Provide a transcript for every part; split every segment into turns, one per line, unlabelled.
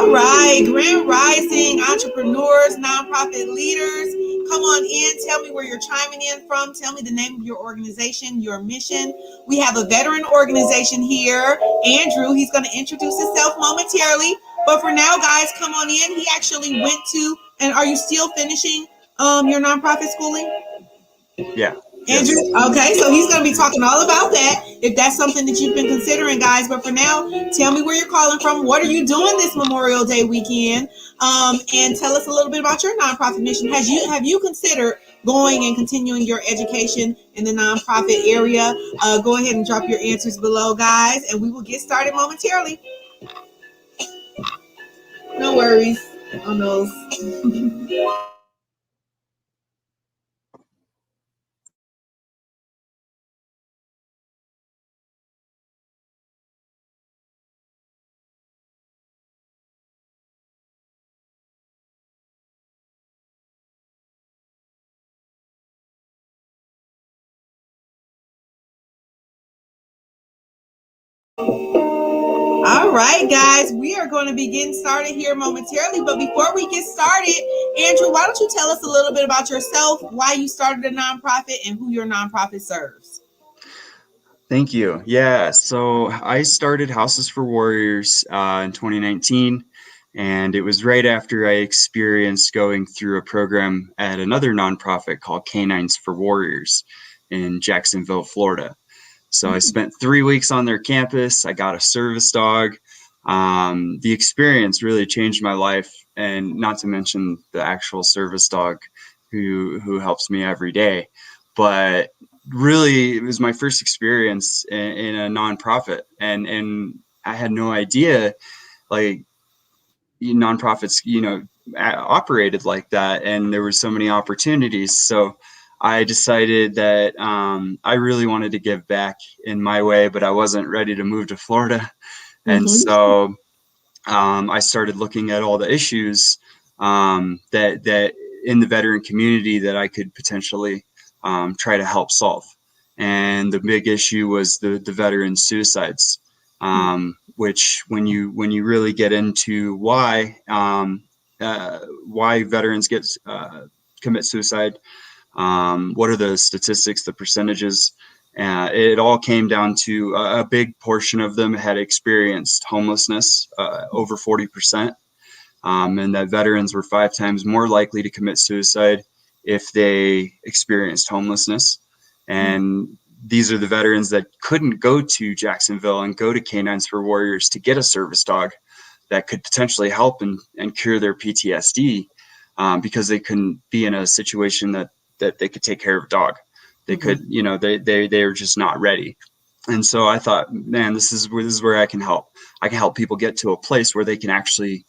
All right, Grand Rising entrepreneurs, nonprofit leaders, come on in. Tell me where you're chiming in from. Tell me the name of your organization, your mission. We have a veteran organization here, Andrew. He's going to introduce himself momentarily. But for now, guys, come on in. He actually went to, and are you still finishing your nonprofit schooling?
Yeah.
Andrew,
Yes.
okay, so he's going to be talking all about that if that's something that you've been considering, guys. But for now, tell me where you're calling from. What are you doing this Memorial Day weekend? And tell us a little bit about your nonprofit mission. Have you considered going and continuing your education in the nonprofit area? Go ahead and drop your answers below, guys, and we will get started momentarily. No worries on those. All right, guys, we are going to be getting started here momentarily. But before we get started, Andrew, why don't you tell us a little bit about yourself, why you started a nonprofit, and who your nonprofit serves?
Thank you. Yeah. So I started Houses for Warriors in 2019, and it was right after I experienced going through a program at another nonprofit called Canines for Warriors in Jacksonville, Florida. So I spent 3 weeks on their campus. I got a service dog. The experience really changed my life, and not to mention the actual service dog who helps me every day. But really, it was my first experience in a nonprofit, and I had no idea like nonprofits, operated like that, and there were so many opportunities. So I decided that I really wanted to give back in my way, but I wasn't ready to move to Florida. And so I started looking at all the issues that in the veteran community that I could potentially try to help solve. And the big issue was the veteran suicides, which when you really get into why veterans commit suicide, what are the statistics, the percentages? It all came down to a big portion of them had experienced homelessness, over 40%, and that veterans were 5 times more likely to commit suicide if they experienced homelessness. And these are the veterans that couldn't go to Jacksonville and go to Canines for Warriors to get a service dog that could potentially help and cure their PTSD, because they couldn't be in a situation that they could take care of a dog. They could, they were just not ready. And so I thought, man, this is where I can help. I can help people get to a place where they can actually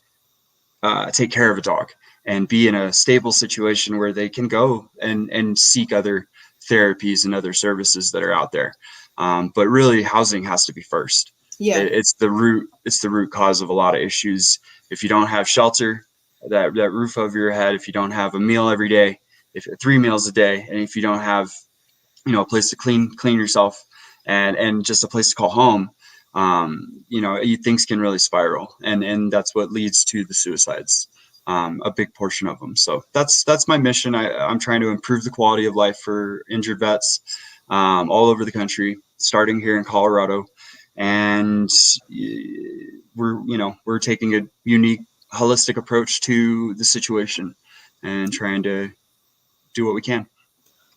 take care of a dog and be in a stable situation where they can go and seek other therapies and other services that are out there. But really, housing has to be first.
Yeah.
It's the root cause of a lot of issues. If you don't have shelter, that roof over your head, if you don't have a meal every day, if 3 meals a day, and if you don't have, a place to clean yourself and just a place to call home, things can really spiral, and that's what leads to the suicides, a big portion of them. So that's my mission. I'm trying to improve the quality of life for injured vets all over the country, starting here in Colorado, and we're taking a unique, holistic approach to the situation and trying to do what we can.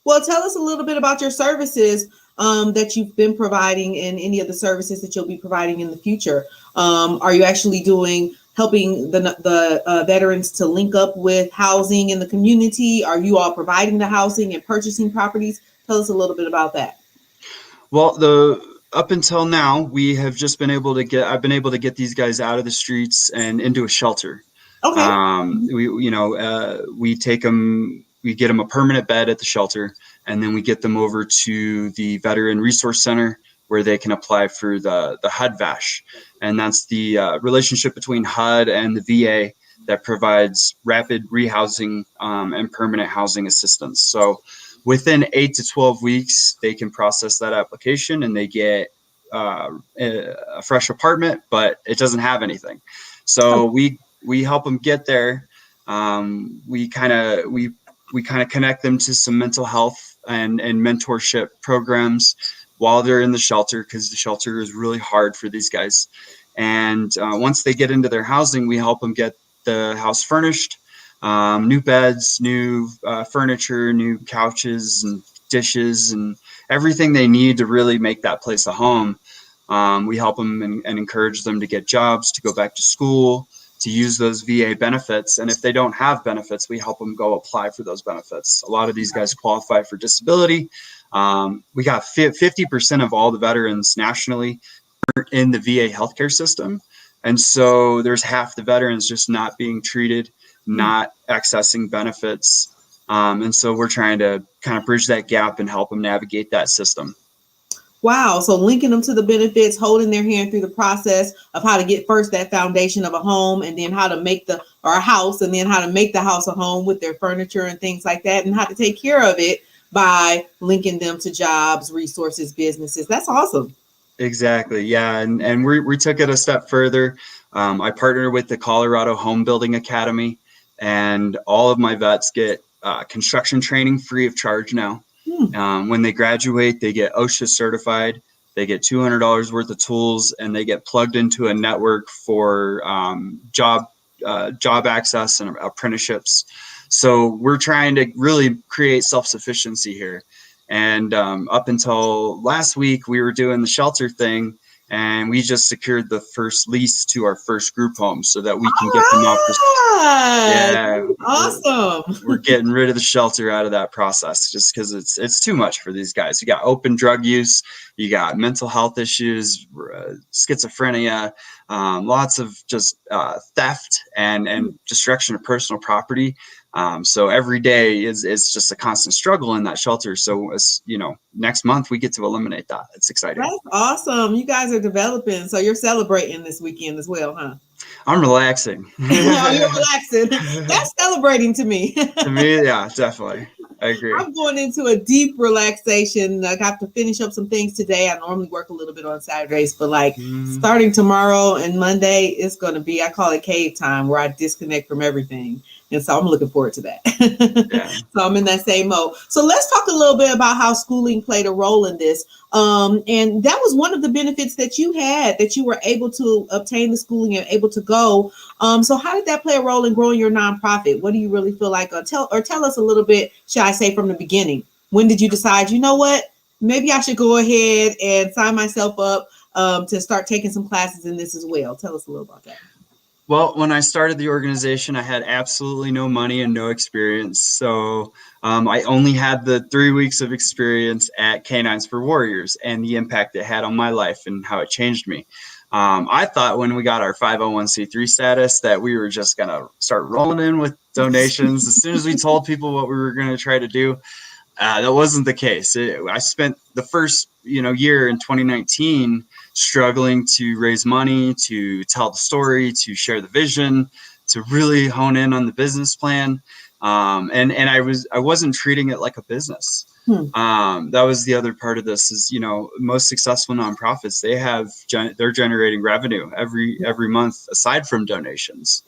Well, tell us a little bit about your services that you've been providing and any of the services that you'll be providing in the future. Are you actually helping the veterans to link up with housing in the community? Are you all providing the housing and purchasing properties? Tell us a little bit about that.
Well, up until now, we have just been able to I've been able to get these guys out of the streets and into a shelter.
Okay.
We take them, we get them a permanent bed at the shelter, and then we get them over to the Veteran Resource Center where they can apply for the HUD VASH. And that's the relationship between HUD and the VA that provides rapid rehousing and permanent housing assistance. So within 8 to 12 weeks, they can process that application and they get a fresh apartment, but it doesn't have anything. So we we help them get there. We kind of connect them to some mental health and mentorship programs while they're in the shelter, because the shelter is really hard for these guys. And once they get into their housing, we help them get the house furnished, new beds, new furniture, new couches and dishes, and everything they need to really make that place a home. We help them and encourage them to get jobs, to go back to school, to use those VA benefits. And if they don't have benefits, we help them go apply for those benefits. A lot of these guys qualify for disability. We got 50% of all the veterans nationally in the VA healthcare system. And so there's half the veterans just not being treated, not accessing benefits. And so we're trying to kind of bridge that gap and help them navigate that system.
Wow. So linking them to the benefits, holding their hand through the process of how to get first that foundation of a home, and then how to make or a house, and then how to make the house a home with their furniture and things like that, and how to take care of it by linking them to jobs, resources, businesses. That's awesome.
Exactly. Yeah. And we took it a step further. I partnered with the Colorado Home Building Academy, and all of my vets get construction training free of charge now. When they graduate, they get OSHA certified, they get $200 worth of tools, and they get plugged into a network for job access and apprenticeships. So we're trying to really create self-sufficiency here. And up until last week, we were doing the shelter thing, and we just secured the first lease to our first group home so that we can get them off the. Yeah,
awesome.
We're getting rid of the shelter out of that process, just because it's too much for these guys. You got open drug use, you got mental health issues, schizophrenia, lots of just theft and destruction of personal property. So every day is just a constant struggle in that shelter. So next month we get to eliminate that. It's exciting.
That's awesome. You guys are developing. So you're celebrating this weekend as well, huh?
I'm relaxing.
Oh, you're relaxing. That's celebrating to me.
To me, yeah, definitely. I agree.
I'm going into a deep relaxation. I got to finish up some things today. I normally work a little bit on Saturdays, but starting tomorrow and Monday, it's going to be, I call it cave time, where I disconnect from everything. And so I'm looking forward to that. Yeah. So I'm in that same mode. So let's talk a little bit about how schooling played a role in this. And that was one of the benefits that you had, that you were able to obtain the schooling and able to go. So how did that play a role in growing your nonprofit? What do you really feel like? Tell us a little bit, shall I say, from the beginning. When did you decide, you know what, maybe I should go ahead and sign myself up to start taking some classes in this as well? Tell us a little about that.
Well, when I started the organization, I had absolutely no money and no experience. So I only had the 3 weeks of experience at Canines for Warriors and the impact it had on my life and how it changed me. I thought when we got our 501c3 status that we were just going to start rolling in with donations as soon as we told people what we were going to try to do. That wasn't the case. I spent the first year in 2019 struggling to raise money, to tell the story, to share the vision, to really hone in on the business plan. And I wasn't treating it like a business. That was the other part of this is, most successful nonprofits, they're generating revenue every month aside from donations.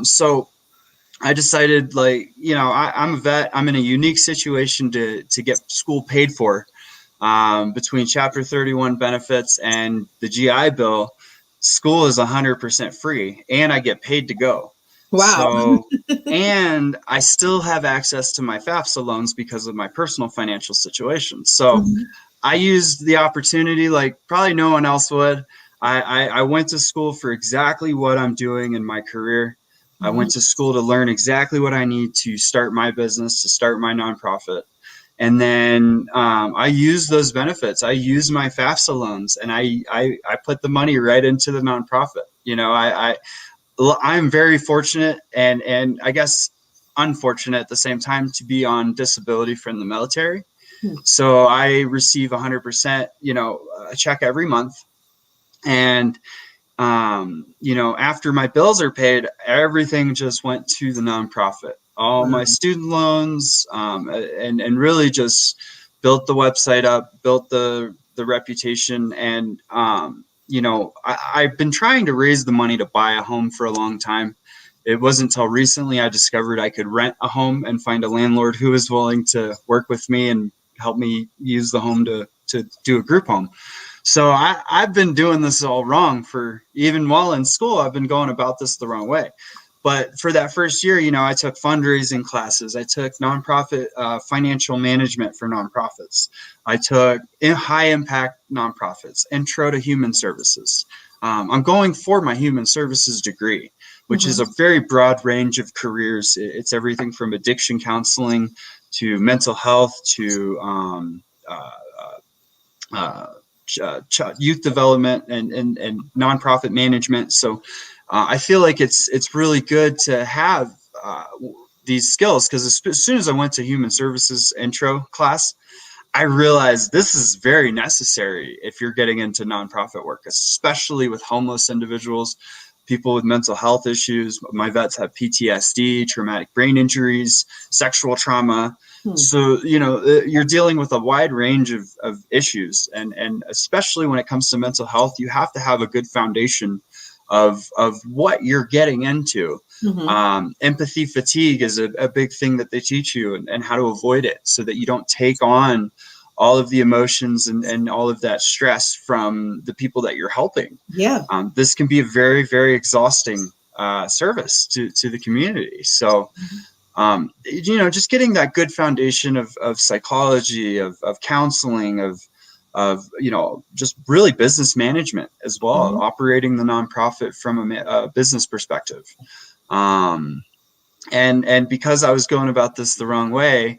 So I decided, I'm a vet. I'm in a unique situation to get school paid for. Between Chapter 31 benefits and the GI Bill, school is 100% free, and I get paid to go.
Wow.
So, and I still have access to my FAFSA loans because of my personal financial situation. So I used the opportunity like probably no one else would. I went to school for exactly what I'm doing in my career. I went to school to learn exactly what I need to start my business, to start my nonprofit. And then I use those benefits. I use my FAFSA loans, and I put the money right into the nonprofit. I'm very fortunate and I guess unfortunate at the same time to be on disability from the military. So I receive 100%, a check every month. And after my bills are paid, everything just went to the nonprofit. All my student loans, and really just built the website up, built the reputation. And, I've been trying to raise the money to buy a home for a long time. it wasn't until recently I discovered I could rent a home and find a landlord who was willing to work with me and help me use the home to do a group home. So I've been doing this all wrong for, even while in school, I've been going about this the wrong way. But for that first year, I took fundraising classes. I took nonprofit financial management for nonprofits. I took high impact nonprofits, intro to human services. I'm going for my human services degree, which is a very broad range of careers. It's everything from addiction counseling to mental health to youth development and nonprofit management. So I feel like it's really good to have these skills, because as soon as I went to human services intro class, I realized this is very necessary if you're getting into nonprofit work, especially with homeless individuals, people with mental health issues. My vets have PTSD, traumatic brain injuries, sexual trauma. So, you're dealing with a wide range of issues. And especially when it comes to mental health, you have to have a good foundation of what you're getting into. Empathy fatigue is a big thing that they teach you, and how to avoid it so that you don't take on all of the emotions and all of that stress from the people that you're helping. This can be a very, very exhausting service to the community. So, just getting that good foundation of psychology, of counseling, of just really business management as well, operating the nonprofit from a business perspective. And because I was going about this the wrong way,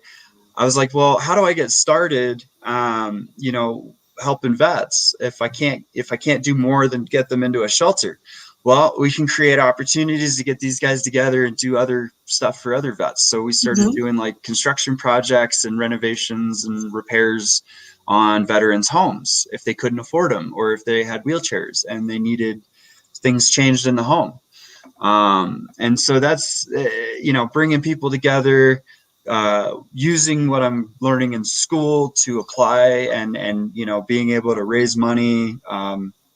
I was like, well, how do I get started, helping vets if I can't do more than get them into a shelter? Well, we can create opportunities to get these guys together and do other stuff for other vets. So we started doing like construction projects and renovations and repairs on veterans' homes if they couldn't afford them, or if they had wheelchairs and they needed things changed in the home. And so that's, bringing people together, using what I'm learning in school to apply, and being able to raise money,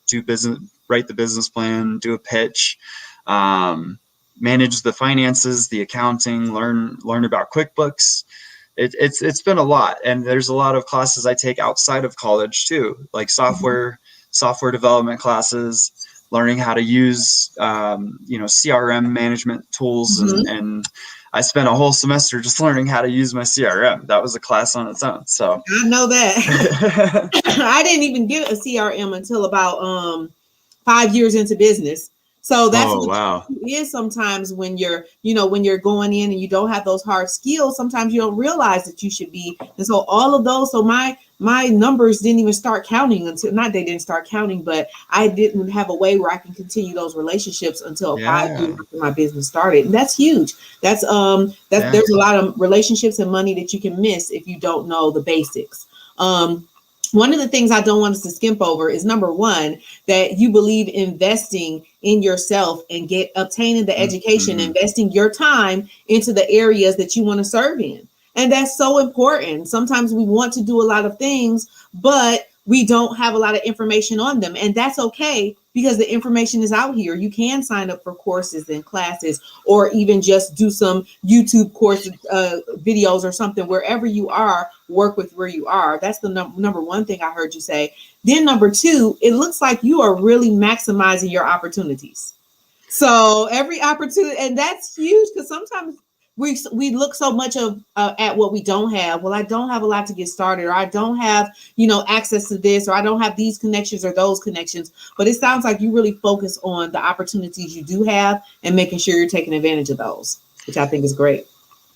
do business, write the business plan, do a pitch, manage the finances, the accounting, learn about QuickBooks. It's been a lot. And there's a lot of classes I take outside of college too, like software development classes, learning how to use, CRM management tools. And I spent a whole semester just learning how to use my CRM. That was a class on its own. So
I know that. I didn't even get a CRM until about 5 years into business. So that's what it is sometimes when you're, when you're going in and you don't have those hard skills, sometimes you don't realize that you should be. And so all of those, so my numbers didn't even start counting until, not they didn't start counting, but I didn't have a way where I can continue those relationships until 5 years after my business started. And that's huge. There's a lot of relationships and money that you can miss if you don't know the basics. One of the things I don't want us to skimp over is, number one, that you believe investing in yourself and obtaining the education, investing your time into the areas that you want to serve in. And that's so important. Sometimes we want to do a lot of things, but we don't have a lot of information on them. And that's okay, because the information is out here. You can sign up for courses and classes, or even just do some YouTube course videos or something. Wherever you are, work with where you are. That's the number one thing I heard you say. Then number two, it looks like you are really maximizing your opportunities. So every opportunity, and that's huge, because sometimes we look so much at what we don't have. Well, I don't have a lot to get started, or I don't have, access to this, or I don't have these connections or those connections. But it sounds like you really focus on the opportunities you do have and making sure you're taking advantage of those, which I think is great.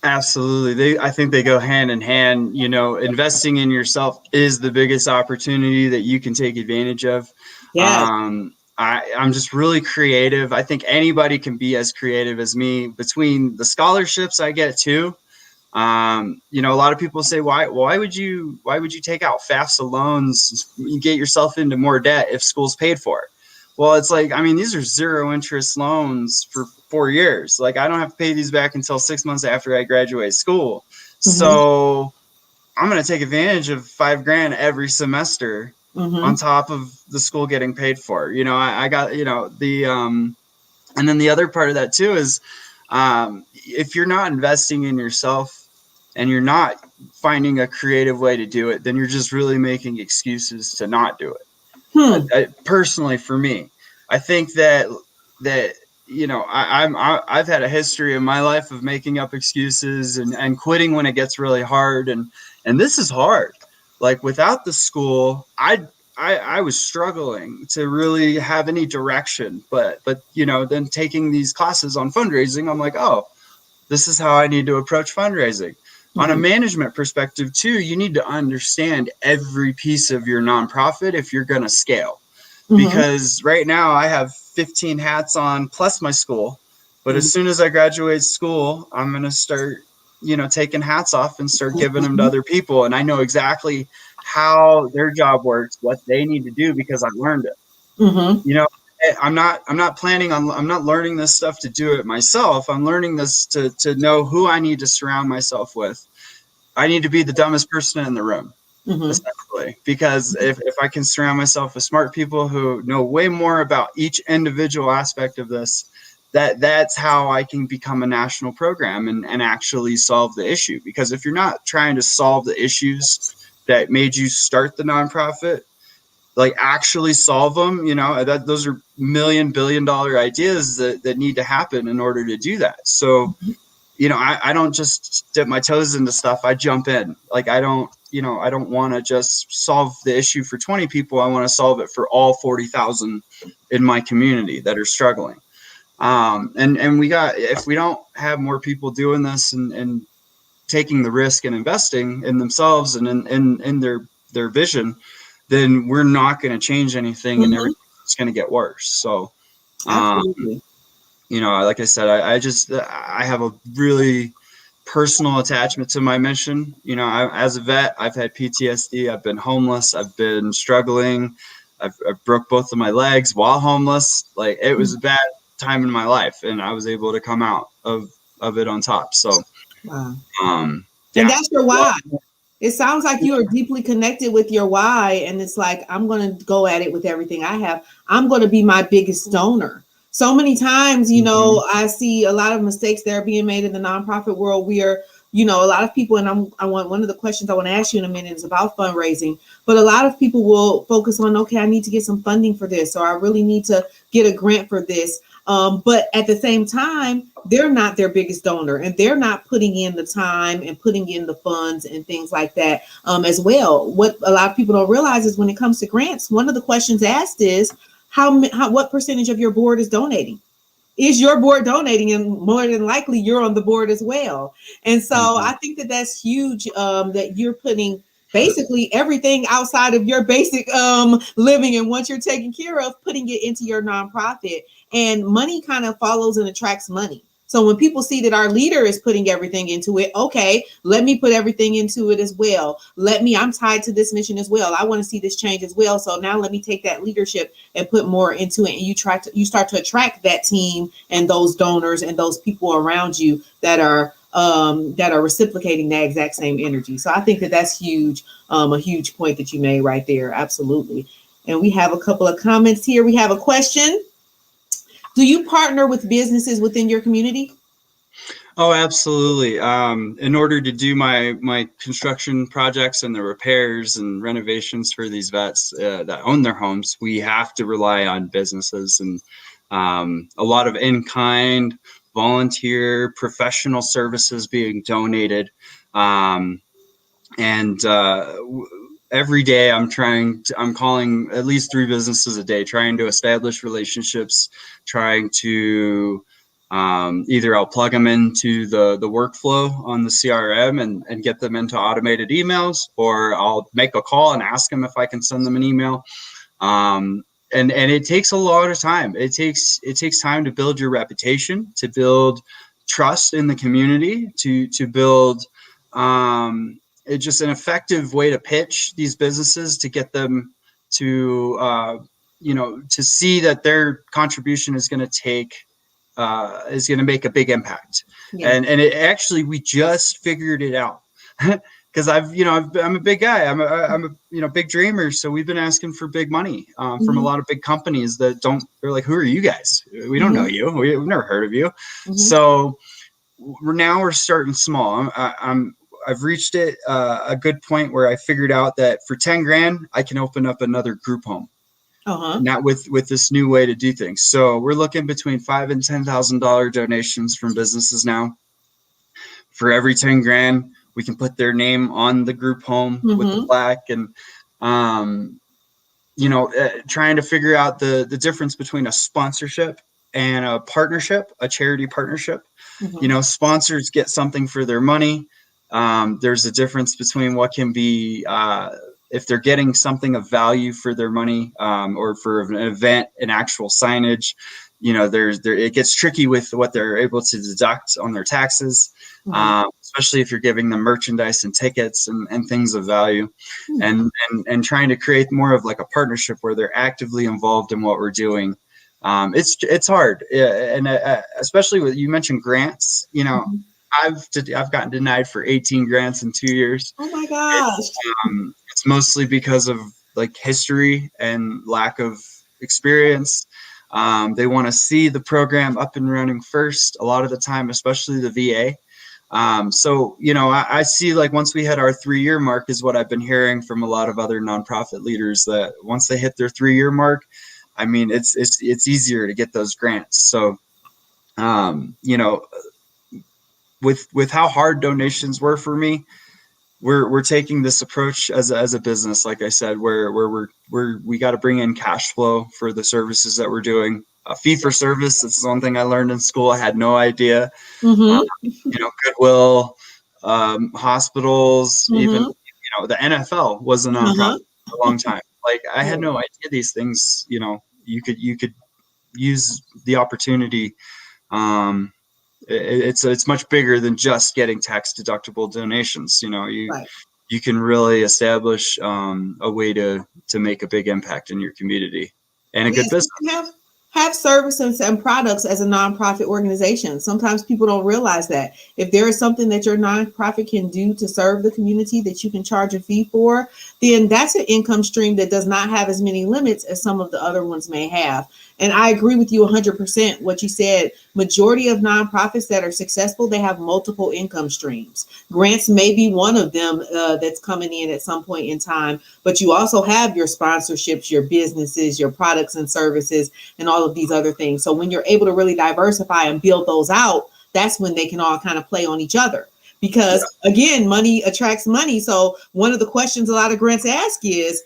Absolutely. I think they go hand in hand. Investing in yourself is the biggest opportunity that you can take advantage of. I'm just really creative. I think anybody can be as creative as me. Between the scholarships I get too, a lot of people say, why would you take out FAFSA loans and get yourself into more debt if school's paid for? Well, it's like, these are 0 interest loans for 4 years. Like, I don't have to pay these back until 6 months after I graduate school. So I'm going to take advantage of $5,000 every semester on top of the school getting paid for. I got, And then the other part of that too is, if you're not investing in yourself and you're not finding a creative way to do it, then you're just really making excuses to not do it. Personally, for me, I think that I've had a history in my life of making up excuses and quitting when it gets really hard, and this is hard. Like, without the school, I was struggling to really have any direction, but then taking these classes on fundraising, I'm like, oh, this is how I need to approach fundraising. On a management perspective too, you need to understand every piece of your nonprofit if you're going to scale. Because right now I have 15 hats on plus my school, but as soon as I graduate school, I'm going to start, taking hats off and start giving them to other people. And I know exactly how their job works, what they need to do, because I learned it. I'm not learning this stuff to do it myself. I'm learning this to know who I need to surround myself with. I need to be the dumbest person in the room, essentially, because if I can surround myself with smart people who know way more about each individual aspect of this, that's how I can become a national program and actually solve the issue. Because if you're not trying to solve the issues that made you start the nonprofit, like actually solve them, those are $1 billion ideas that need to happen in order to do that. So, I don't just dip my toes into stuff. I jump in. Like, I don't want to just solve the issue for 20 people. I want to solve it for all 40,000 in my community that are struggling. And if we don't have more people doing this and taking the risk and investing in themselves and in their vision, then we're not going to change anything, and everything's going to get worse. So,
Absolutely.
like I said, I have a really personal attachment to my mission. As a vet, I've had PTSD. I've been homeless. I've been struggling. I broke both of my legs while homeless. Like, it was a bad time in my life, and I was able to come out of it on top. So,
Wow.
yeah.
And that's your why. It sounds like you are deeply connected with your why. And it's like, I'm going to go at it with everything I have. I'm going to be my biggest donor. So many times, I see a lot of mistakes that are being made in the nonprofit world. We are, a lot of people, and I want one of the questions I want to ask you in a minute is about fundraising. But a lot of people will focus on, okay, I need to get some funding for this, or I really need to get a grant for this. But at the same time, they're not their biggest donor, and they're not putting in the time and putting in the funds and things like that as well. What a lot of people don't realize is when it comes to grants, one of the questions asked is what percentage of your board is donating? Is your board donating? And more than likely, you're on the board as well. And so I think that that's huge, that you're putting basically everything outside of your basic living, and once you're taken care of, putting it into your nonprofit. And money kind of follows and attracts money. So when people see that our leader is putting everything into it, okay, let me put everything into it as well. I'm tied to this mission as well. I want to see this change as well. So now let me take that leadership and put more into it. And you start to attract that team and those donors and those people around you that are reciprocating that exact same energy. So I think that that's huge, a huge point that you made right there. Absolutely. And we have a couple of comments here. We have a question. Do you partner with businesses within your community?
Oh, absolutely. In order to do my construction projects and the repairs and renovations for these vets that own their homes, we have to rely on businesses and a lot of in-kind, volunteer, professional services being donated. Every day I'm calling at least 3 businesses a day, trying to establish relationships, trying to either I'll plug them into the workflow on the CRM and get them into automated emails, or I'll make a call and ask them if I can send them an email. And it takes a lot of time. It takes time to build your reputation, to build trust in the community, to build it's just an effective way to pitch these businesses, to get them to to see that their contribution is going to make a big impact. Yeah. And it actually, we just figured it out. because I'm a big guy. I'm a big dreamer. So we've been asking for big money from a lot of big companies that they're like, who are you guys? We don't know you. We've never heard of you. So we're starting small. I've reached a good point where I figured out that for 10 grand, I can open up another group home. Not with this new way to do things. So we're looking between $5,000 and $10,000 donations from businesses now. For every 10 grand, we can put their name on the group home with the plaque, and trying to figure out the difference between a sponsorship and a partnership, a charity partnership. Sponsors get something for their money. There's a difference between what can be if they're getting something of value for their money, or for an event, an actual signage. It gets tricky with what they're able to deduct on their taxes, especially if you're giving them merchandise and tickets and things of value, and trying to create more of like a partnership where they're actively involved in what we're doing. It's hard, and especially with, you mentioned grants. I've gotten denied for 18 grants in 2 years.
Oh my gosh!
It's mostly because of like history and lack of experience. They want to see the program up and running first, a lot of the time, especially the VA. So I see, like, once we hit our 3-year mark, is what I've been hearing from a lot of other nonprofit leaders, that once they hit their 3-year mark, I mean, it's easier to get those grants. So, with how hard donations were for me, we're taking this approach as a business, like I said, where we got to bring in cash flow for the services that we're doing. Fee for service. That's one thing I learned in school. I had no idea. Goodwill, hospitals, even the NFL was a nonprofit for a long time. Like, I had no idea these things. You could use the opportunity. It's much bigger than just getting tax deductible donations. You can really establish a way to make a big impact in your community and a good business.
Have services and products as a nonprofit organization. Sometimes people don't realize that if there is something that your nonprofit can do to serve the community that you can charge a fee for, then that's an income stream that does not have as many limits as some of the other ones may have. And I agree with you 100% what you said. Majority of nonprofits that are successful, they have multiple income streams. Grants may be one of them that's coming in at some point in time, but you also have your sponsorships, your businesses, your products and services, and all of these other things. So when you're able to really diversify and build those out, that's when they can all kind of play on each other. Because again, money attracts money. So one of the questions a lot of grants ask is,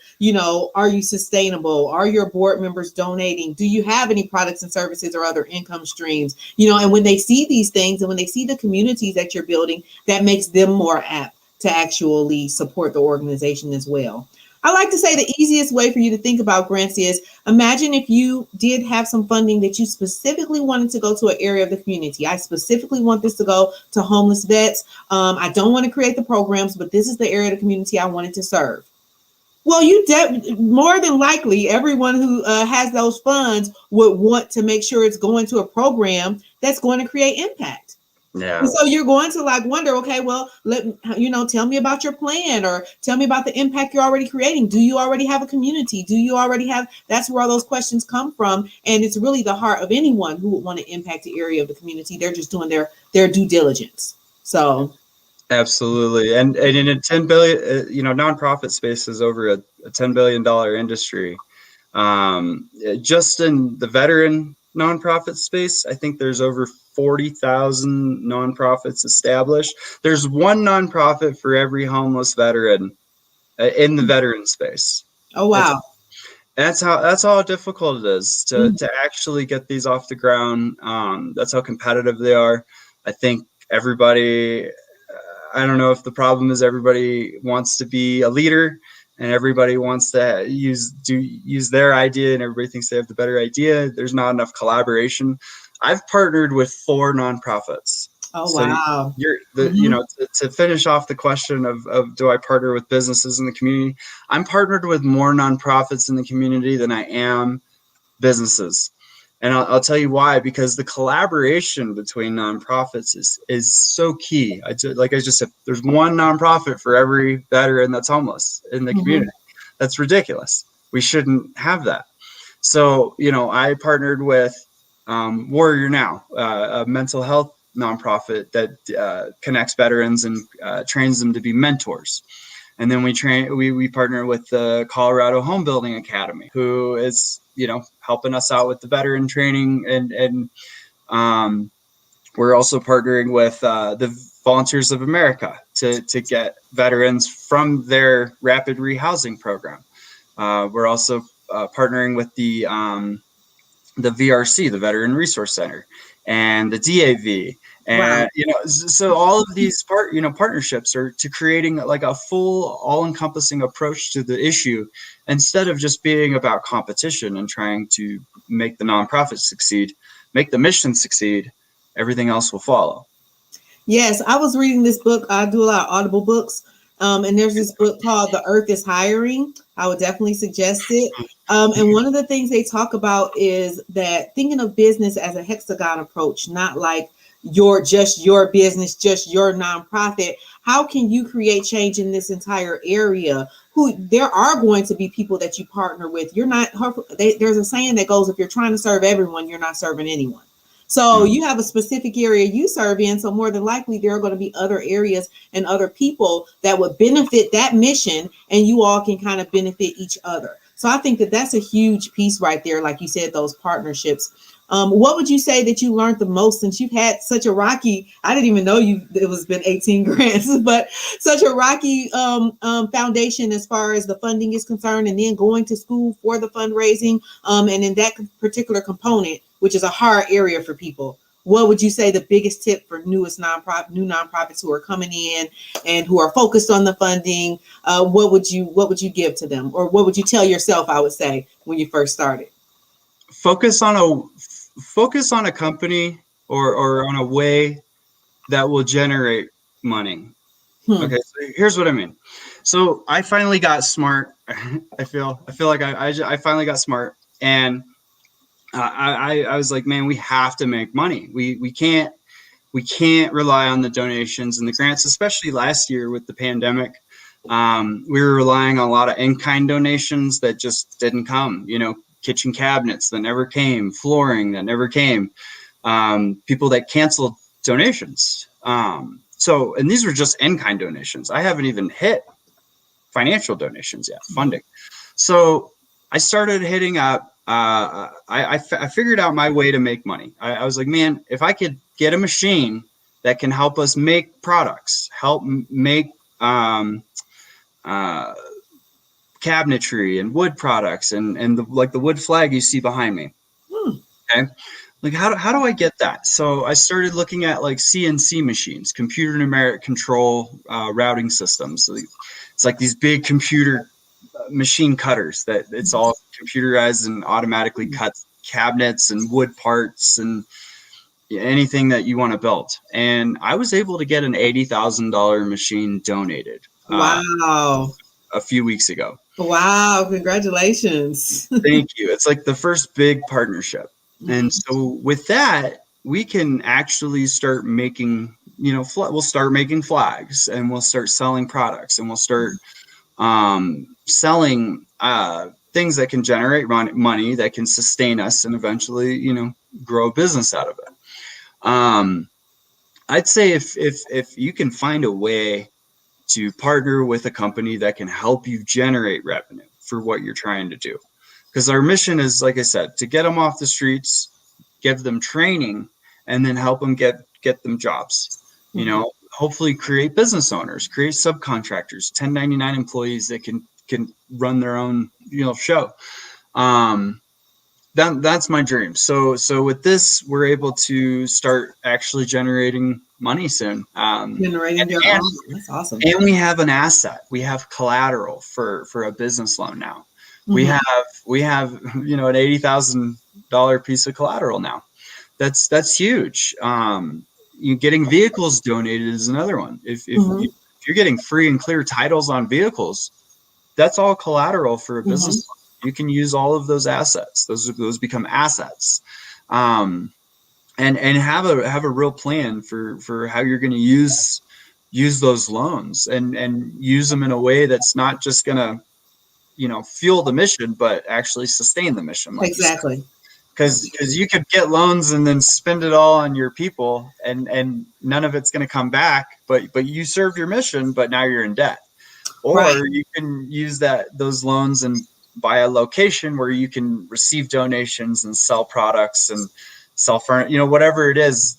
are you sustainable? Are your board members donating? Do you have any products and services or other income streams? And when they see these things and when they see the communities that you're building, that makes them more apt to actually support the organization as well. I like to say the easiest way for you to think about grants is, imagine if you did have some funding that you specifically wanted to go to an area of the community. I specifically want this to go to homeless vets. I don't want to create the programs, but this is the area of the community I wanted to serve. Well, more than likely, everyone who has those funds would want to make sure it's going to a program that's going to create impact.
Yeah.
And so you're going to wonder, okay, well, tell me about your plan, or tell me about the impact you're already creating. Do you already have a community? Do you already have, that's where all those questions come from. And it's really the heart of anyone who would want to impact the area of the community. They're just doing their due diligence. So.
Absolutely. And in a 10 billion, nonprofit space is over a $10 billion industry. Just in the veteran nonprofit space, I think there's over 40,000 nonprofits established. There's one nonprofit for every homeless veteran in the veteran space.
Oh, wow.
That's how difficult it is to actually get these off the ground. That's how competitive they are. I think everybody, I don't know if the problem is everybody wants to be a leader and everybody wants to use their idea, and everybody thinks they have the better idea. There's not enough collaboration. I've partnered with 4 nonprofits.
Oh, wow.
To finish off the question of do I partner with businesses in the community, I'm partnered with more nonprofits in the community than I am businesses. And I'll tell you why, because the collaboration between nonprofits is so key. Like I just said, there's one nonprofit for every veteran that's homeless in the community. That's ridiculous. We shouldn't have that. So, I partnered with Warrior Now, a mental health nonprofit that connects veterans and trains them to be mentors. And then we partner with the Colorado Home Building Academy, who is, helping us out with the veteran training. And we're also partnering with the Volunteers of America to get veterans from their rapid rehousing program. We're also partnering with the VRC, the Veteran Resource Center, and the DAV. And, so all of these partnerships are to creating like a full, all-encompassing approach to the issue, instead of just being about competition and trying to make the nonprofit succeed, make the mission succeed. Everything else will follow.
Yes, I was reading this book. I do a lot of Audible books. And there's this book called The Earth is Hiring. I would definitely suggest it. And one of the things they talk about is that thinking of business as a hexagon approach, not like just your business, just your nonprofit. How can you create change in this entire area? There are going to be people that you partner with. You're not, there's a saying that goes, if you're trying to serve everyone, you're not serving anyone. So you have a specific area you serve in. So more than likely, there are going to be other areas and other people that would benefit that mission, and you all can kind of benefit each other. So I think that that's a huge piece right there. Like you said, those partnerships. What would you say that you learned the most, since you've had such a rocky, I didn't even know it was been 18 grants, but such a rocky foundation as far as the funding is concerned, and then going to school for the fundraising, and in that particular component, which is a hard area for people. What would you say the biggest tip for new nonprofits who are coming in and who are focused on the funding? What would you give to them, or what would you tell yourself, I would say, when you first started?
Focus on a company or on a way that will generate money. Okay, so here's what I mean. So I finally got smart. I feel like I finally got smart, and I was like, man, we have to make money. We can't rely on the donations and the grants, especially last year with the pandemic. We were relying on a lot of in-kind donations that just didn't come. Kitchen cabinets that never came, flooring that never came, people that canceled donations. And these were just in-kind donations. I haven't even hit financial donations yet, funding. So I started hitting up. I figured out my way to make money. I was like, man, if I could get a machine that can help us make products, help make cabinetry and wood products and the wood flag you see behind me. Okay. Like, how do I get that? So I started looking at like CNC machines, computer numeric control routing systems. So it's like these big computer machine cutters that it's all computerized and automatically cuts cabinets and wood parts and anything that you want to build. And I was able to get an $80,000 machine donated.
Wow.
A few weeks ago.
Wow. Congratulations.
Thank you. It's like the first big partnership. And so with that, we can actually start making, we'll start making flags, and we'll start selling products, and we'll start selling things that can generate money, that can sustain us, and eventually, grow a business out of it. I'd say if you can find a way to partner with a company that can help you generate revenue for what you're trying to do. Because our mission is, like I said, to get them off the streets, give them training, and then help them get them jobs. Hopefully create business owners, create subcontractors, 1099 employees that can run their own, show. That's my dream. So with this, we're able to start actually generating money soon.
That's awesome.
And we have an asset. We have collateral for a business loan now. We have an $80,000 piece of collateral now. That's huge. Getting vehicles donated is another one. If you're getting free and clear titles on vehicles, that's all collateral for a business loan. You can use all of those assets. Those become assets. And have a real plan for how you're going to use those loans and use them in a way that's not just going to, fuel the mission, but actually sustain the mission, like you said.
Exactly.
Because you could get loans and then spend it all on your people, and none of it's going to come back. But you served your mission, but now you're in debt.
Right.
Or you can use those loans and buy a location where you can receive donations and sell products and sell furniture, whatever it is.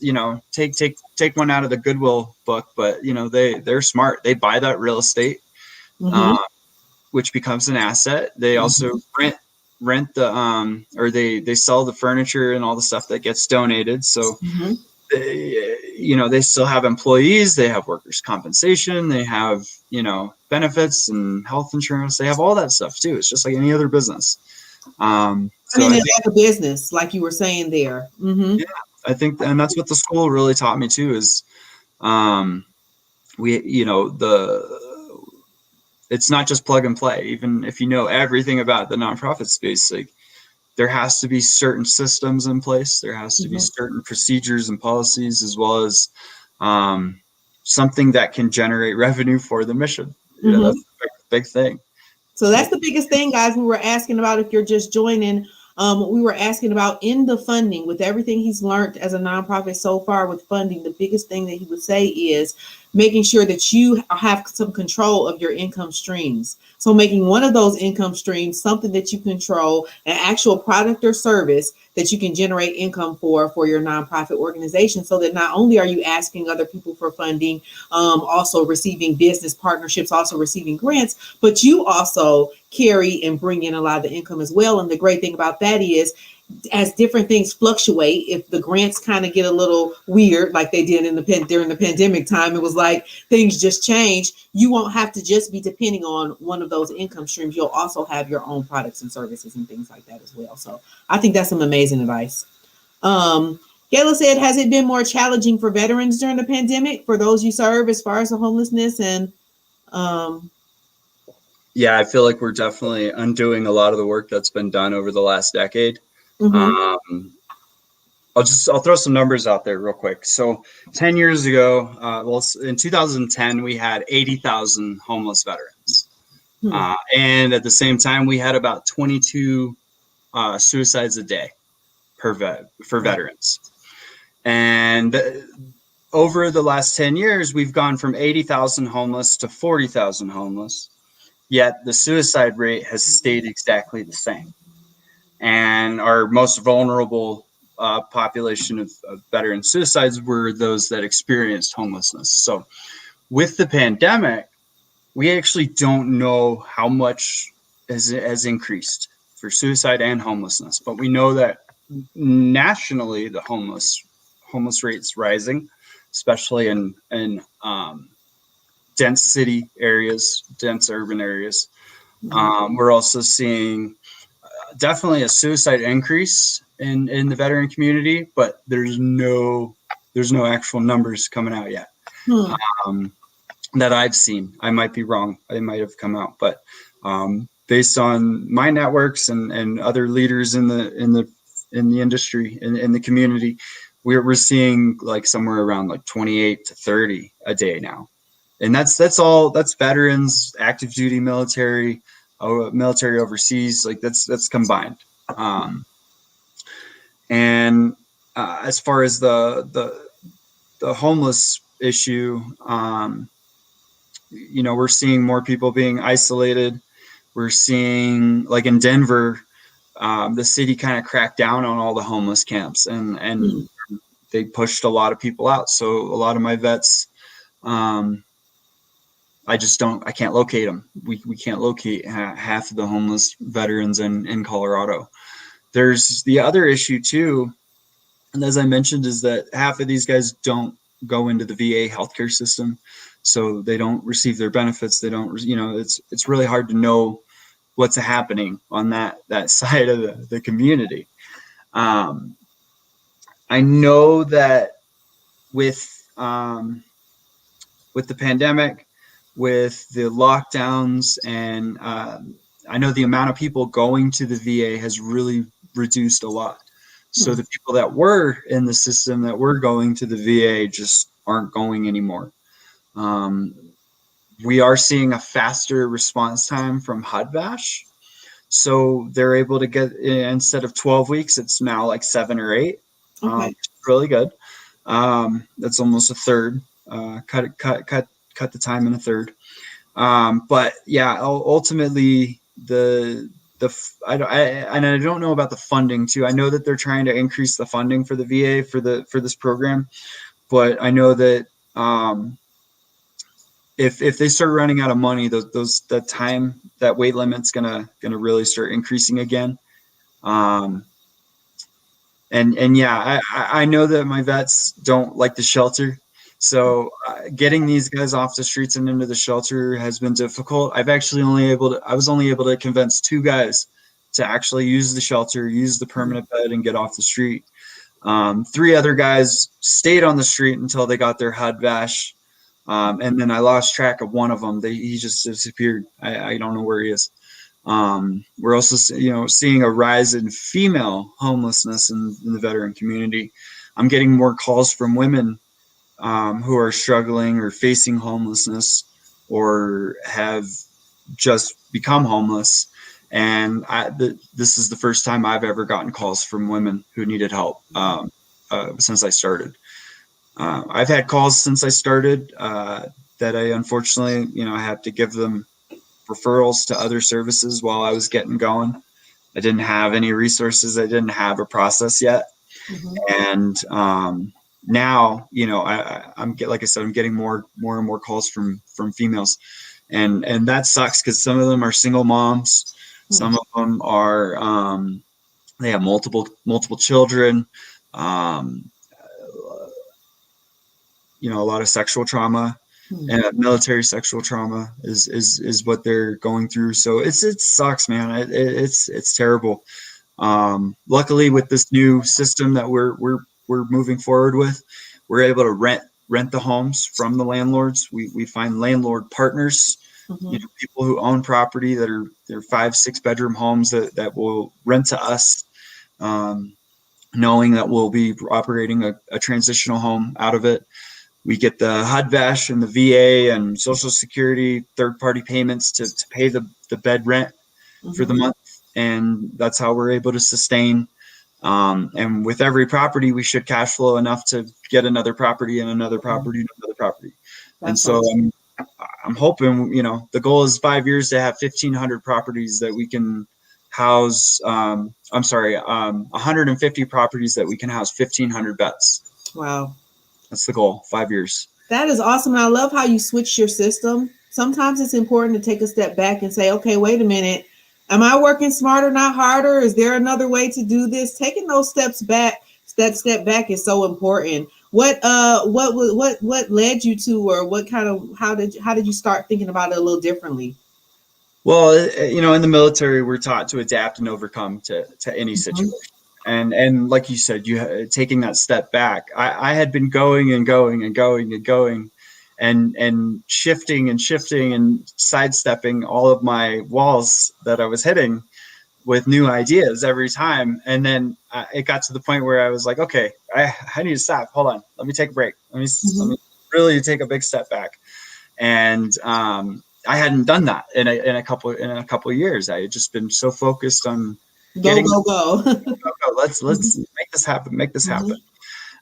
Take one out of the Goodwill book, but they're smart. They buy that real estate,
Mm-hmm.
which becomes an asset. They also
Mm-hmm.
rent the or they sell the furniture and all the stuff that gets donated. So
Mm-hmm.
they still have employees, they have workers' compensation, they have benefits and health insurance, they have all that stuff too. It's just like any other business. So
Running
I
it
think,
like a business, like you were saying there. Mm-hmm.
yeah, and that's what the school really taught me too, is we the it's not just plug and play. Even if you know everything about the nonprofit space, like, there has to be certain systems in place. There has to be
Mm-hmm.
certain procedures and policies, as well as um, something that can generate revenue for the mission.
Mm-hmm.
That's a big thing.
So that's the biggest thing, guys. We were asking about, if you're just joining, we were asking about in the funding, with everything he's learned as a nonprofit so far with funding, the biggest thing that he would say is making sure that you have some control of your income streams. So making one of those income streams something that you control, an actual product or service that you can generate income for your nonprofit organization, so that not only are you asking other people for funding, also receiving business partnerships, also receiving grants, but you also carry and bring in a lot of the income as well. And the great thing about that is, as different things fluctuate, if the grants kind of get a little weird, like they did during the pandemic time, it was like things just change. You won't have to just be depending on one of those income streams. You'll also have your own products and services and things like that as well. So I think that's some amazing advice. Gayla said, has it been more challenging for veterans during the pandemic, for those you serve, as far as the homelessness and um,
Yeah, I feel like we're definitely undoing a lot of the work that's been done over the last decade.
mm-hmm.
Um, I'll throw some numbers out there real quick. So 10 years ago, in 2010, we had 80,000 homeless veterans.
Hmm.
And at the same time, we had about 22 suicides a day for
Right.
veterans. And over the last 10 years, we've gone from 80,000 homeless to 40,000 homeless, yet the suicide rate has stayed exactly the same. And our most vulnerable population of veteran suicides were those that experienced homelessness. So with the pandemic, we actually don't know how much has increased for suicide and homelessness, but we know that nationally the homeless rate's rising, especially in dense city areas, dense urban areas.
Mm-hmm.
We're also seeing definitely a suicide increase in the veteran community, but there's no actual numbers coming out yet.
Hmm.
Um, that I've seen. I might be wrong. They might have come out, but based on my networks and other leaders in the industry, in the community, we're seeing like somewhere around like 28 to 30 a day now, and that's veterans, active duty military, military overseas. Like that's combined. And as far as the homeless issue, we're seeing more people being isolated. We're seeing, like in Denver, the city kind of cracked down on all the homeless camps, and
Hmm.
they pushed a lot of people out. So a lot of my vets, I can't locate them. We can't locate half of the homeless veterans in Colorado. There's the other issue too, and as I mentioned, is that half of these guys don't go into the VA healthcare system, so they don't receive their benefits. They don't, it's really hard to know what's happening on that side of the community. Um, I know that with the pandemic, with the lockdowns, and I know the amount of people going to the VA has really reduced a lot. So the people that were in the system that were going to the VA just aren't going anymore. We are seeing a faster response time from HUD-VASH. So they're able to get, instead of 12 weeks, it's now like 7 or 8.
Okay.
Really good. That's almost a third. Cut the time in a third. But yeah, ultimately I don't know about the funding too. I know that they're trying to increase the funding for the VA for this program, but I know that if they start running out of money, that time, that weight limit's gonna really start increasing again. And yeah, I know that my vets don't like the shelter. So getting these guys off the streets and into the shelter has been difficult. I was only able to convince 2 guys to actually use the shelter, use the permanent bed, and get off the street. 3 other guys stayed on the street until they got their HUD-VASH. And then I lost track of one of them. He just disappeared. I don't know where he is. We're also, seeing a rise in female homelessness in the veteran community. I'm getting more calls from women who are struggling or facing homelessness or have just become homeless. And this is the first time I've ever gotten calls from women who needed help since I started. I've had calls since I started that I unfortunately, I have to give them referrals to other services while I was getting going. I didn't have any resources. I didn't have a process yet. And now, I'm like I said, I'm getting more and more calls from females, and that sucks because some of them are single moms, some of them are they have multiple children, a lot of sexual trauma. And military sexual trauma is what they're going through. So it sucks, man. It's terrible. Luckily, with this new system that we're moving forward with, we're able to rent the homes from the landlords. We find landlord partners, people who own property they're 5-6 bedroom homes that will rent to us, knowing that we'll be operating a transitional home out of it. We get the HUD-VASH and the VA and Social Security third-party payments to pay the bed rent for the month, and that's how we're able to sustain. And with every property, we should cash flow enough to get another property and another property and another property. And so I'm hoping, the goal is 5 years to have 1,500 properties that we can house. 150 properties that we can house 1,500 vets.
Wow.
That's the goal, 5 years.
That is awesome. And I love how you switch your system. Sometimes it's important to take a step back and say, okay, wait a minute. Am I working smarter, not harder? Is there another way to do this? Taking those steps back, that step back is so important. What led you to, or how did you start thinking about it a little differently?
Well, in the military, we're taught to adapt and overcome to any situation. And like you said, taking that step back. I had been going and going and going and going and shifting and sidestepping all of my walls that I was hitting with new ideas every time. And then it got to the point where I was like, okay, I need to stop. Hold on. Let me take a break. Let me really take a big step back. And I hadn't done that in a couple of years. I had just been so focused on
go.
Let's make this happen.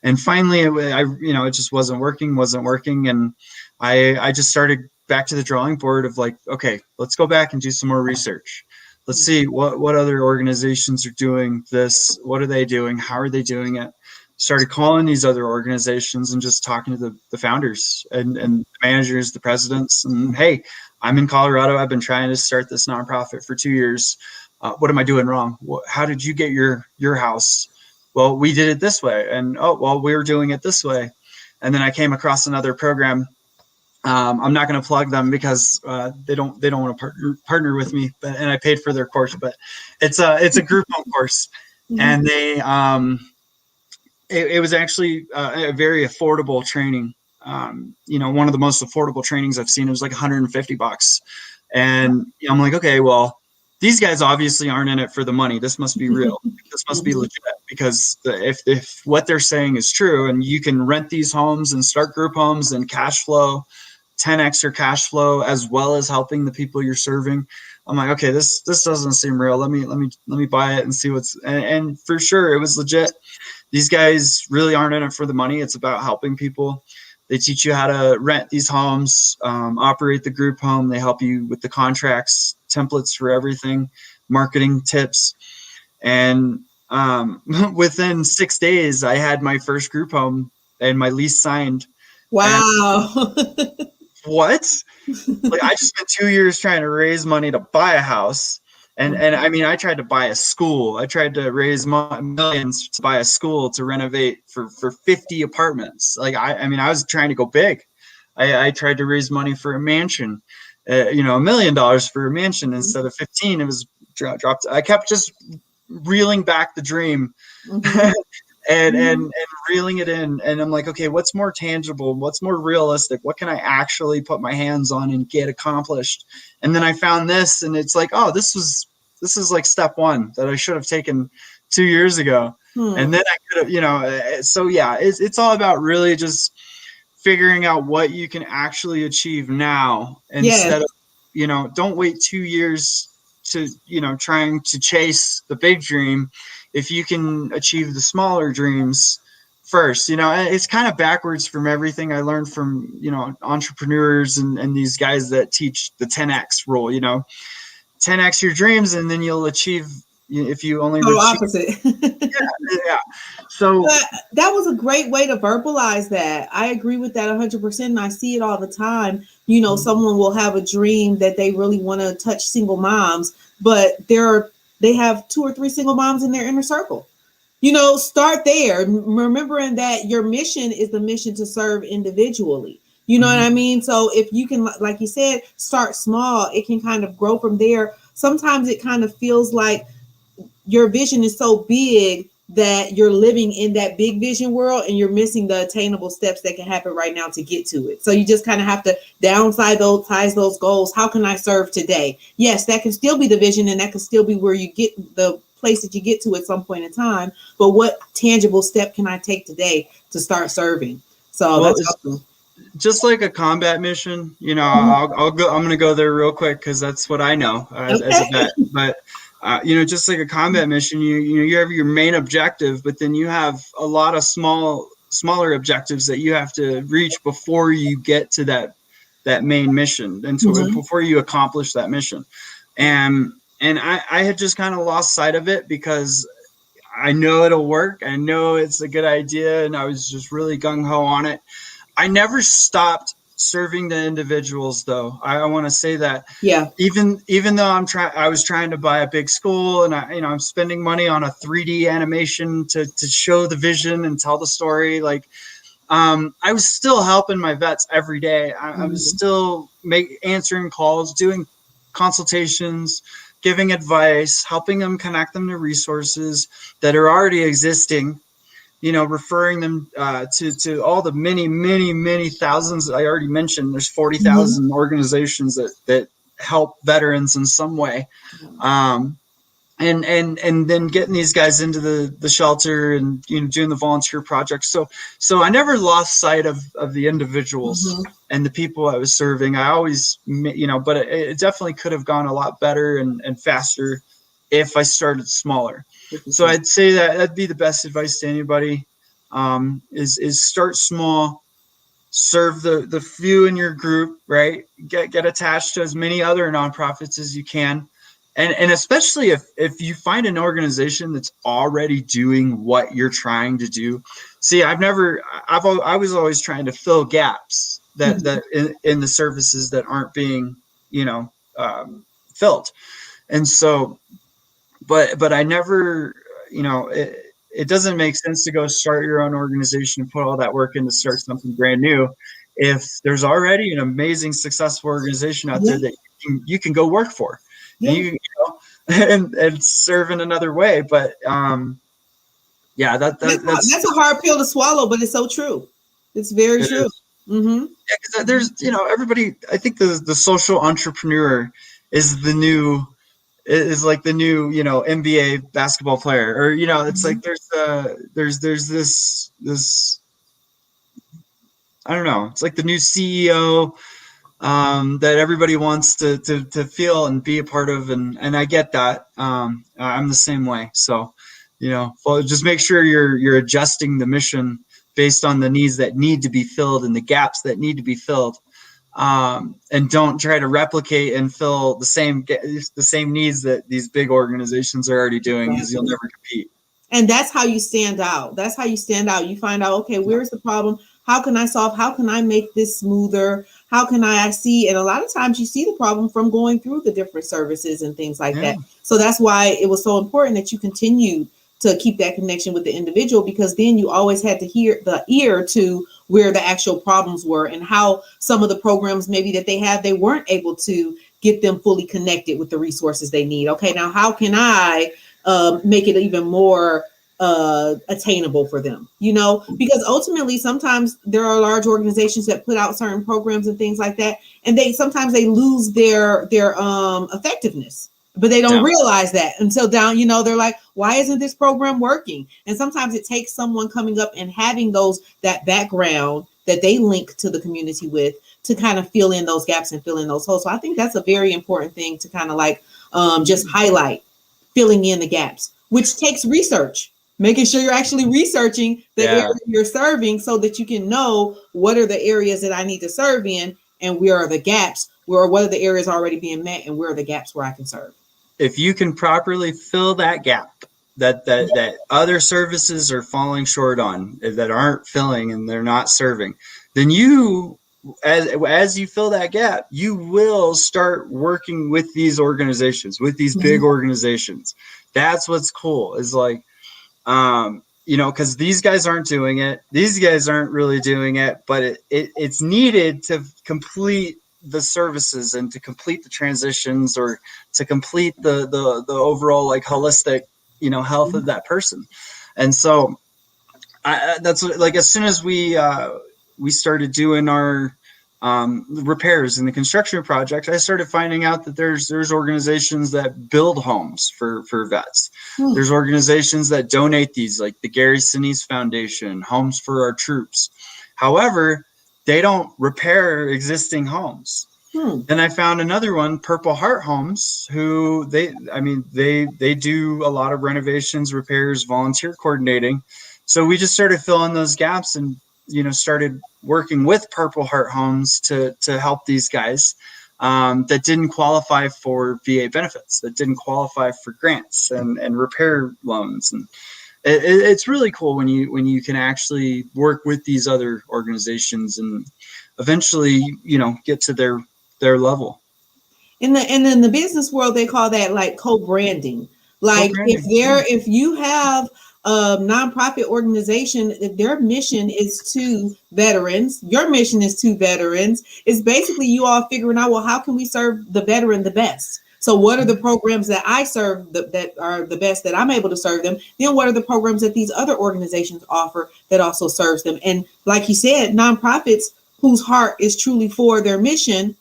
And finally, it just wasn't working. And I just started back to the drawing board of like, okay, let's go back and do some more research. Let's see what other organizations are doing this. What are they doing? How are they doing it? Started calling these other organizations and just talking to the founders and the managers, the presidents. And hey, I'm in Colorado. I've been trying to start this nonprofit for 2 years. What am I doing wrong? How did you get your house? Well, we did it this way. And we were doing it this way. And then I came across another program. I'm not going to plug them because they don't want to partner with me, and I paid for their course, but it's a group home course. And they it was actually a very affordable training. One of the most affordable trainings I've seen. It was like $150. And I'm like, okay, well, these guys obviously aren't in it for the money. This must be real. This must be legit. because if what they're saying is true, and you can rent these homes and start group homes and cash flow, 10x your cash flow, as well as helping the people you're serving, I'm like, okay, this doesn't seem real. Let me buy it and see and for sure it was legit. These guys really aren't in it for the money. It's about helping people. They teach you how to rent these homes, operate the group home. They help you with the contracts, templates for everything, marketing tips. And within 6 days, I had my first group home and my lease signed.
Wow.
What? Like, I just spent 2 years trying to raise money to buy a house. And I mean, I tried to buy a school. I tried to raise millions to buy a school to renovate for 50 apartments. Like, I mean, I was trying to go big. I tried to raise money for a mansion, $1 million for a mansion instead of 15. It was dropped. I kept just reeling back the dream. And reeling it in, and I'm like, okay, what's more tangible, what's more realistic, what can I actually put my hands on and get accomplished? And then I found this, and it's like, oh, this is like step one that I should have taken 2 years ago. And then I could have, so yeah, it's all about really just figuring out what you can actually achieve now, instead of, don't wait 2 years to, trying to chase the big dream. If you can achieve the smaller dreams first, it's kind of backwards from everything I learned from, entrepreneurs and these guys that teach the 10X rule, 10X your dreams, and then you'll achieve, if you only
opposite.
Yeah. So
that was a great way to verbalize that. I agree with that 100%. And I see it all the time. Someone will have a dream that they really want to touch single moms, but they have 2 or 3 single moms in their inner circle. Start there, remembering that your mission is the mission to serve individually. You know what I mean? So if you can, like you said, start small, it can kind of grow from there. Sometimes it kind of feels like your vision is so big that you're living in that big vision world and you're missing the attainable steps that can happen right now to get to it. So you just kind of have to size those goals. How can I serve today? Yes, that can still be the vision, and that can still be where you get the place that you get to at some point in time. But what tangible step can I take today to start serving? So that's awesome.
Just like a combat mission, I'll go. I'm going to go there real quick because that's what I know as a vet. But just like a combat mission, you have your main objective, but then you have a lot of smaller objectives that you have to reach before you get to that main mission, and before you accomplish that mission. And I had just kind of lost sight of it because I know it'll work. I know it's a good idea, and I was just really gung-ho on it. I never stopped serving the individuals, though. I want to say that.
Yeah.
Even though I was trying to buy a big school, and I'm spending money on a 3D animation to show the vision and tell the story. Like, I was still helping my vets every day. I was still answering calls, doing consultations, giving advice, helping them, connect them to resources that are already existing. Referring them to all the many thousands I already mentioned. There's 40,000 organizations that help veterans in some way, and then getting these guys into the shelter and doing the volunteer projects. So I never lost sight of the individuals and the people I was serving. I always, but it definitely could have gone a lot better and faster if I started smaller. So I'd say that'd be the best advice to anybody, is start small, serve the few in your group, right? Get attached to as many other nonprofits as you can. And especially if you find an organization that's already doing what you're trying to do. See, I was always trying to fill gaps that in the services that aren't being, filled. And so, but I never, it doesn't make sense to go start your own organization and put all that work in to start something brand new if there's already an amazing, successful organization out there that you can go work for, and you can, and serve in another way. But that's
a hard pill to swallow, but it's so true. It's very true.
Yeah, because there's everybody. I think the social entrepreneur is the new is like the new, NBA basketball player, or it's like
Mhm.
there's this I don't know, it's like the new CEO, that everybody wants to feel and be a part of, and I get that. I'm the same way. So, well, just make sure you're adjusting the mission based on the needs that need to be filled and the gaps that need to be filled, and don't try to replicate and fill the same needs that these big organizations are already doing, because you'll
Exactly.
never compete.
And that's how you stand out. That's how you stand out. You find out, okay, where's the problem? How can I solve? How can I make this smoother? How can I see? And a lot of times you see the problem from going through the different services and things like
Yeah,
that. So that's why it was so important that you continue to keep that connection with the individual, because then you always had to hear the ear to where the actual problems were and how some of the programs maybe that they had, they weren't able to get them fully connected with the resources they need. Okay, now how can I make it even more attainable for them, because ultimately sometimes there are large organizations that put out certain programs and things like that, and they sometimes they lose their effectiveness, but they don't
yeah,
realize that until down, they're like, why isn't this program working? And sometimes it takes someone coming up and having that background that they link to the community with, to kind of fill in those gaps and fill in those holes. So I think that's a very important thing to kind of like just highlight, filling in the gaps, which takes research, making sure you're actually researching the area
yeah.
you're serving so that you can know what are the areas that I need to serve in, and where are the gaps, where what are the areas already being met, and where are the gaps where I can serve.
If you can properly fill that gap that other services are falling short on, that aren't filling and they're not serving, then as you fill that gap, you will start working with these organizations, with these big
Mhm.
organizations. That's what's cool, is like, because these guys aren't doing it. These guys aren't really doing it, but it's needed to complete the services and to complete the transitions, or to complete the overall, like, holistic, health of that person. And so that's what, like, as soon as we started doing our repairs in the construction project, I started finding out that there's organizations that build homes for vets.
Hmm.
There's organizations that donate these, like the Gary Sinise Foundation, Homes for Our Troops. However, they don't repair existing homes.
Hmm.
Then I found another one, Purple Heart Homes, who they do a lot of renovations, repairs, volunteer coordinating. So we just started filling those gaps, and started working with Purple Heart Homes to help these guys, that didn't qualify for VA benefits, that didn't qualify for grants and repair loans. And it's really cool when you can actually work with these other organizations, and eventually get to their level.
In the business world, they call that like co-branding. Like if
Co-branding, yeah.
they're if you have a nonprofit organization, if their mission is to veterans, your mission is to veterans. It's basically you all figuring out, well, how can we serve the veteran the best? So what are the programs that I serve that are the best that I'm able to serve them? Then what are the programs that these other organizations offer that also serves them? And like you said, nonprofits whose heart is truly for their mission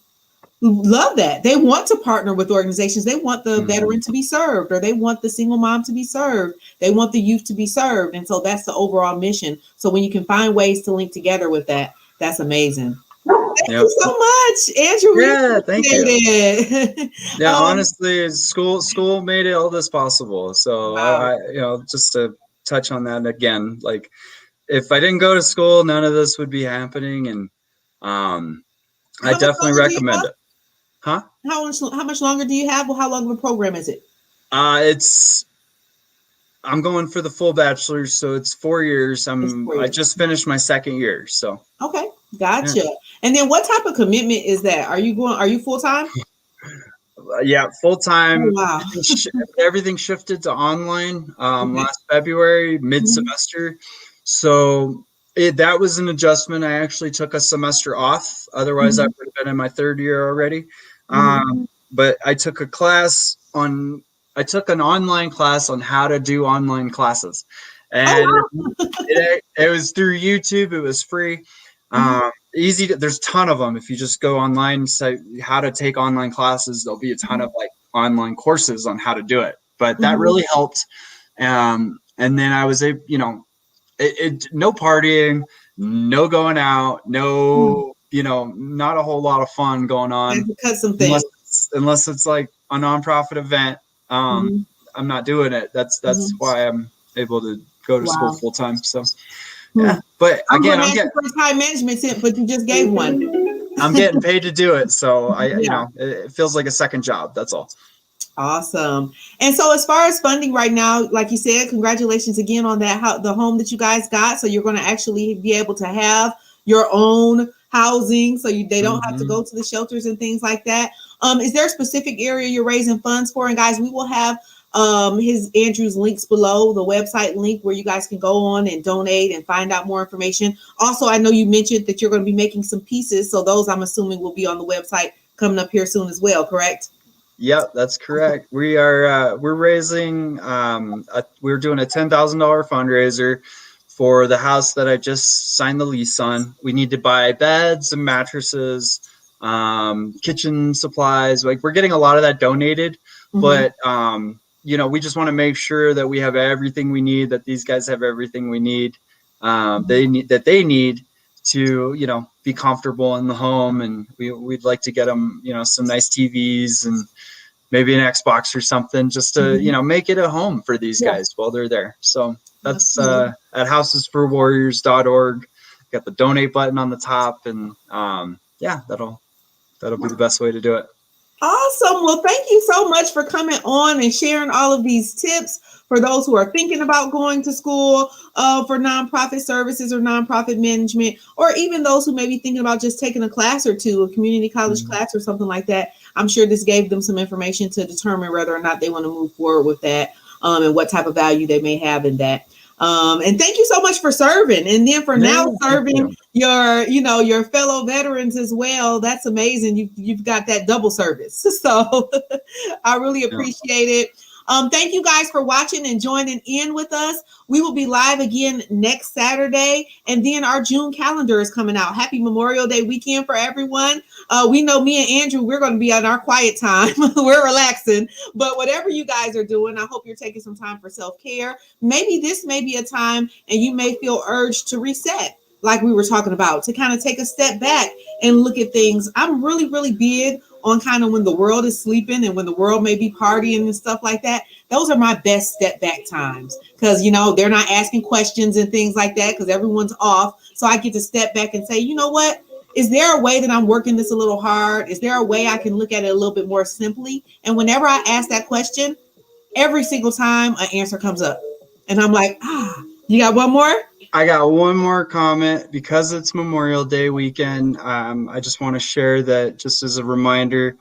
love that. They want to partner with organizations. They want the
Mhm.
veteran to be served, or they want the single mom to be served. They want the youth to be served. And so that's the overall mission. So when you can find ways to link together with that, that's amazing. Thank
Yep.
you so much, Andrew. We
Yeah, thank you.
appreciate it.
Yeah, honestly, school made it all this possible. So
Wow.
just to touch on that again, like, if I didn't go to school, none of this would be happening, and I
How much
definitely
longer do you
recommend
have?
it. Huh?
How much longer do you have? Well, how long of a program is it?
It's I'm going for the full bachelor's, so it's 4 years.
It's
I
4 years.
just finished my second year, so
Okay,
yeah.
gotcha. And then what type of commitment is that? Are you full time?
Yeah, full
Oh
time.
wow.
Everything shifted to online
Okay.
last February, mid
Mhm.
semester. So that was an adjustment. I actually took a semester off. Otherwise, I
Mhm.
would have been in my third year already.
Mhm.
But I took an online class on how to do online classes, and
Oh
it was through YouTube. It was free.
wow. Mhm.
Easy to, there's a ton of them. If you just go online, say how to take online classes, there'll be a ton
Mhm.
of, like, online courses on how to do it, but that really helped. And then I was able, no partying, no going out, no, not a whole lot of fun going
Had
on
to cut some things.
unless it's like a nonprofit event. I'm not doing it. That's why I'm able to go to school
Wow.
full time. So yeah, but
I'm
again,
going to ask you for a time management tip, but you just gave one.
I'm getting paid to do it. So
Yeah.
it feels like a second job. That's all.
Awesome. And so as far as funding right now, like you said, congratulations again on that, the home that you guys got. So you're going to actually be able to have your own housing. So they don't have to go to the shelters and things like that. Is there a specific area you're raising funds for? And guys, we will have Andrew's links below, the website link where you guys can go on and donate and find out more information. Also, I know you mentioned that you're going to be making some pieces. So those I'm assuming will be on the website coming up here soon as well, correct?
Yep, that's correct. We're raising we're doing a $10,000 fundraiser for the house that I just signed the lease on. We need to buy beds and mattresses, kitchen supplies. Like, we're getting a lot of that donated, but we just want to make sure that we have everything we need, that these guys have everything we need. They need to, be comfortable in the home, and we'd like to get them, some nice TVs and maybe an Xbox or something, just to, make it a home for these guys while they're there. So that's at housesforwarriors.org. Got the donate button on the top, and that'll be the best way to do it.
Awesome. Well, thank you so much for coming on and sharing all of these tips for those who are thinking about going to school for nonprofit services or nonprofit management, or even those who may be thinking about just taking a class or two, a community college class or something like that. I'm sure this gave them some information to determine whether or not they want to move forward with that, and what type of value they may have in that. And thank you so much for serving, and then for now serving your fellow veterans as well. That's amazing. You've got that double service. So I really appreciate it. Thank you guys for watching and joining in with us. We will be live again next Saturday, and then our June calendar is coming out. Happy Memorial Day weekend for everyone. We know me and Andrew, we're going to be on our quiet time. We're relaxing, but whatever you guys are doing, I hope you're taking some time for self-care. Maybe this may be a time and you may feel urged to reset, like we were talking about, to kind of take a step back and look at things. I'm really, really big on kind of when the world is sleeping and when the world may be partying and stuff like that. Those are my best step back times, because they're not asking questions and things like that because everyone's off. So I get to step back and say, you know what? Is there a way that I'm working this a little hard? Is there a way I can look at it a little bit more simply? And whenever I ask that question, every single time an answer comes up. And I'm like, you got one more?
I got one more comment. Because it's Memorial Day weekend, I just want to share that, just as a reminder,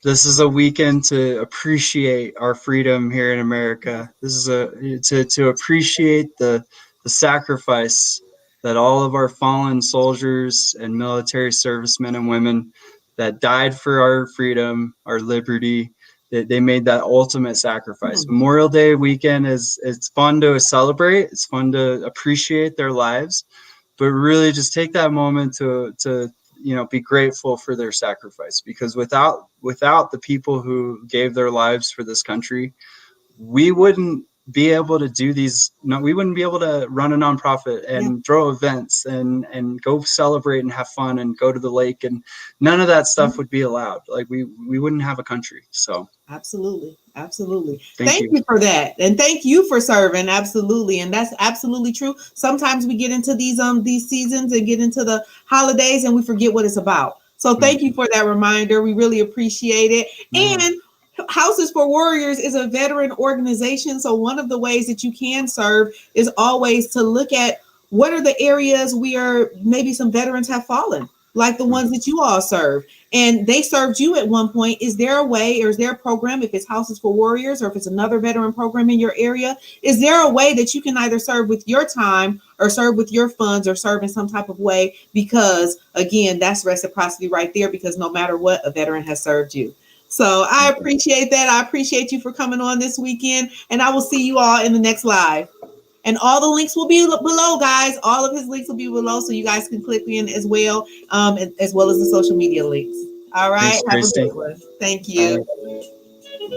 this is a weekend to appreciate our freedom here in America. This is to appreciate the sacrifice that all of our fallen soldiers and military servicemen and women that died for our freedom, our liberty, they made that ultimate sacrifice. Memorial Day weekend it's fun to celebrate. It's fun to appreciate their lives, but really just take that moment to be grateful for their sacrifice, because without the people who gave their lives for this country, we wouldn't be able to do these. No, we wouldn't be able to run a nonprofit and throw events and go celebrate and have fun and go to the lake, and none of that stuff would be allowed. Like, we wouldn't have a country. So absolutely.
Thank you for that, and thank you for serving. Absolutely, and that's absolutely true. Sometimes we get into these seasons and get into the holidays and we forget what it's about. So thank you for that reminder. We really appreciate it. And Houses for Warriors is a veteran organization. So one of the ways that you can serve is always to look at what are the areas where maybe some veterans have fallen, like the ones that you all serve, and they served you at one point. Is there a way, or is there a program, if it's Houses for Warriors or if it's another veteran program in your area, is there a way that you can either serve with your time or serve with your funds or serve in some type of way? Because again, that's reciprocity right there, because no matter what, a veteran has served you. So I appreciate that. I appreciate you for coming on this weekend, and I will see you all in the next live. And all the links will be below, guys. All of his links will be below, so you guys can click in as well as the social media links. All right.
Thanks,
have a good one. Thank you.
Bye.